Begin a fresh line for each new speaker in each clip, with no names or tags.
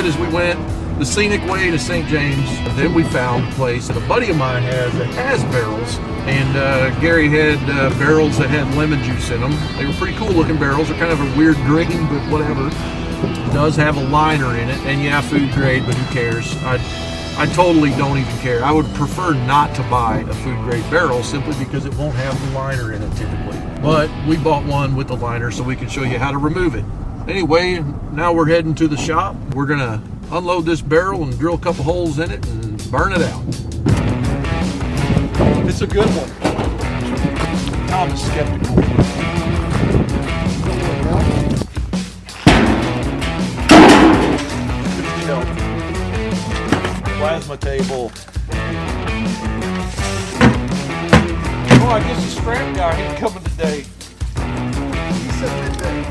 did is we went the scenic way to St. James. Then we found a place that a buddy of mine has that has barrels. And Gary had barrels that had lemon juice in them. They were pretty cool looking barrels. They're kind of a weird green, but whatever. It does have a liner in it. And yeah, food grade, but who cares? I totally don't even care. I would prefer not to buy a food grade barrel simply because it won't have the liner in it typically. But we bought one with the liner so we can show you how to remove it. Anyway, now we're heading to the shop. We're gonna unload this barrel and drill a couple holes in it and burn it out.
It's a good one. I'm skeptical. Plasma table. Oh, I guess the scrap guy ain't coming today. He said today.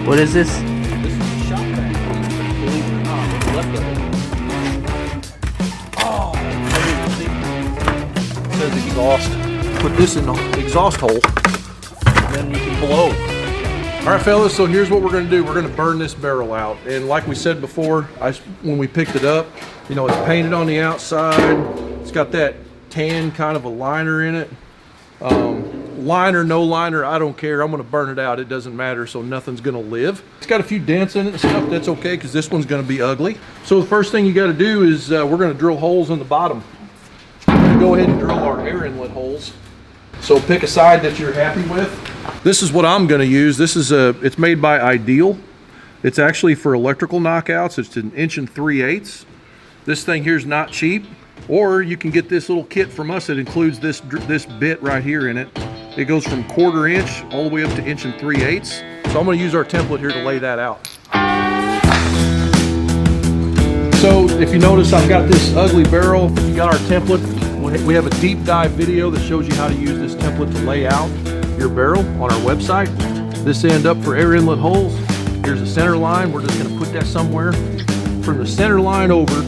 What is this?
This is the shop vac. Believe it or not, what's left of it.
Oh, it says exhaust. Put this in the exhaust hole, and then you can blow.
All right, fellas, so here's what we're gonna do. We're gonna burn this barrel out. And like we said before, when we picked it up, you know, it's painted on the outside. It's got that tan kind of a liner in it. Liner, no liner, I don't care. I'm gonna burn it out. It doesn't matter, so nothing's gonna live. It's got a few dents in it and stuff. That's okay, because this one's gonna be ugly. So the first thing you gotta do is we're gonna drill holes in the bottom. We're gonna go ahead and drill our air inlet holes. So pick a side that you're happy with. This is what I'm gonna use. This is it's made by Ideal. It's actually for electrical knockouts. It's an 1 3/8. This thing here is not cheap. Or you can get this little kit from us that includes this bit right here in it. It goes from 1/4 inch all the way up to 1 3/8. So I'm gonna use our template here to lay that out. So if you notice, I've got this ugly barrel. If you got our template, we have a deep dive video that shows you how to use this template to lay out your barrel on our website. This end up for air inlet holes. Here's the center line. We're just gonna put that somewhere. From the center line over,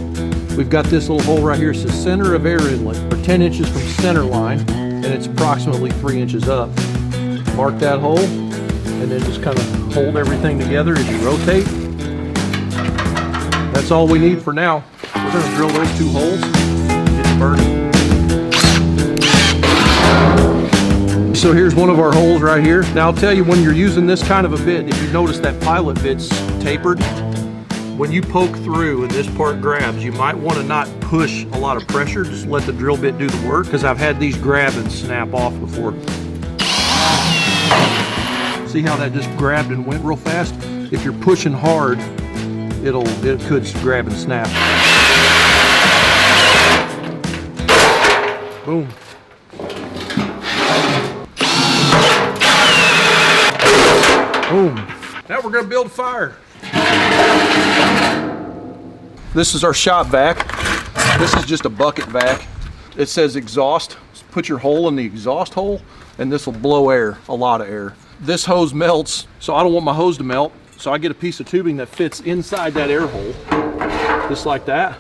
we've got this little hole right here. It's the center of air inlet, or 10 inches from center line, and it's approximately 3 inches up. Mark that hole, and then just kind of hold everything together as you rotate. That's all we need for now. We're gonna drill those 2 holes, get it burning. So here's one of our holes right here. Now I'll tell you, when you're using this kind of a bit, if you notice that pilot bit's tapered, when you poke through and this part grabs, you might want to not push a lot of pressure. Just let the drill bit do the work, because I've had these grab and snap off before. See how that just grabbed and went real fast? If you're pushing hard, it could grab and snap. Boom. Boom. Now we're gonna build fire. This is our shop vac. This is just a bucket vac. It says exhaust. Put your hole in the exhaust hole and this will blow air, a lot of air. This hose melts, so I don't want my hose to melt. So I get a piece of tubing that fits inside that air hole, just like that.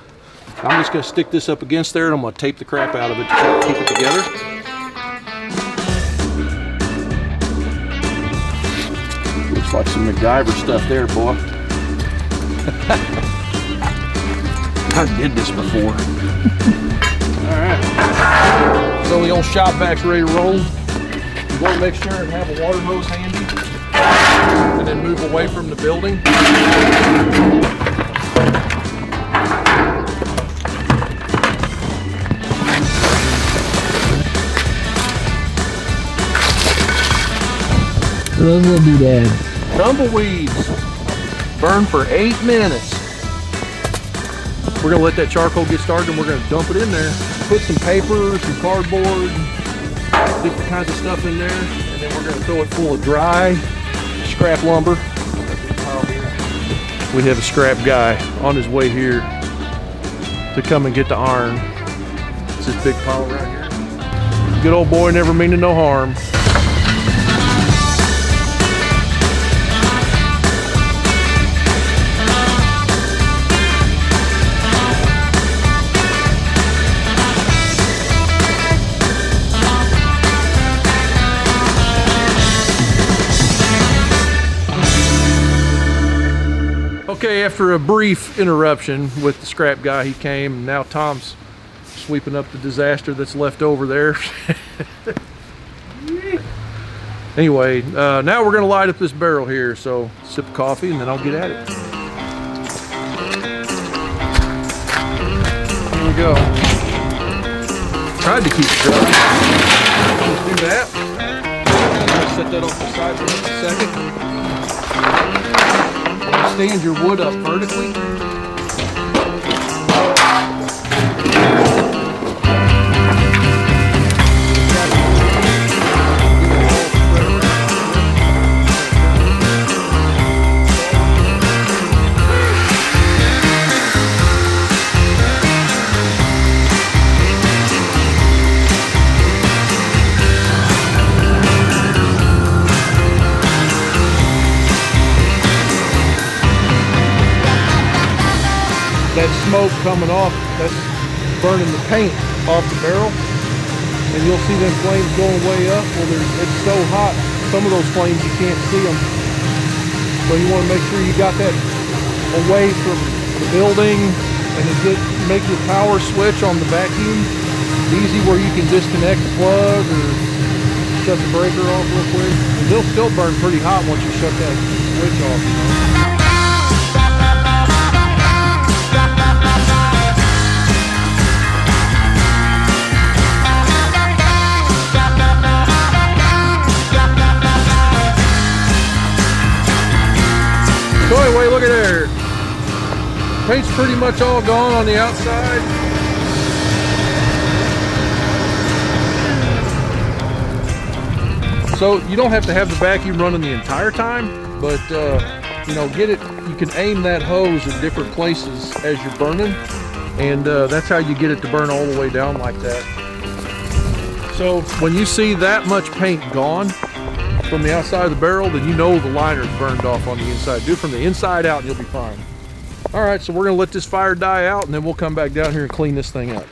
I'm just gonna stick this up against there and I'm gonna tape the crap out of it to keep it together. Looks like some MacGyver stuff there, boy. I did this before. All right. So the old shop vac's ready to roll. You want to make sure and have a water hose handy, and then move away from the building.
Those will do that.
Tumbleweeds. Burn for 8 minutes. We're gonna let that charcoal get started and we're gonna dump it in there. Put some paper, some cardboard, different kinds of stuff in there, and then we're gonna fill it full of dry scrap lumber. We have a scrap guy on his way here to come and get the iron. It's this big pile right here. Good old boy, never meaning no harm. Okay, after a brief interruption with the scrap guy, he came, and now Tom's sweeping up the disaster that's left over there. Anyway, now we're gonna light up this barrel here, so sip of coffee and then I'll get at it. Here we go. Tried to keep it dry. Let's do that. Set that off the side for just a second. Stand your wood up vertically. That smoke coming off, that's burning the paint off the barrel, and you'll see them flames going way up. Well, it's so hot, some of those flames you can't see them, so you want to make sure you got that away from the building, and make your power switch on the vacuum easy, where you can disconnect the plug or shut the breaker off real quick. And they'll still burn pretty hot once you shut that switch off, you know. So anyway, look at there. Paint's pretty much all gone on the outside. So you don't have to have the vacuum running the entire time, but you know, you can aim that hose in different places as you're burning, and that's how you get it to burn all the way down like that. So when you see that much paint gone from the outside of the barrel, then you know the liner's burned off on the inside. Do it from the inside out and you'll be fine. All right, so we're gonna let this fire die out and then we'll come back down here and clean this thing up.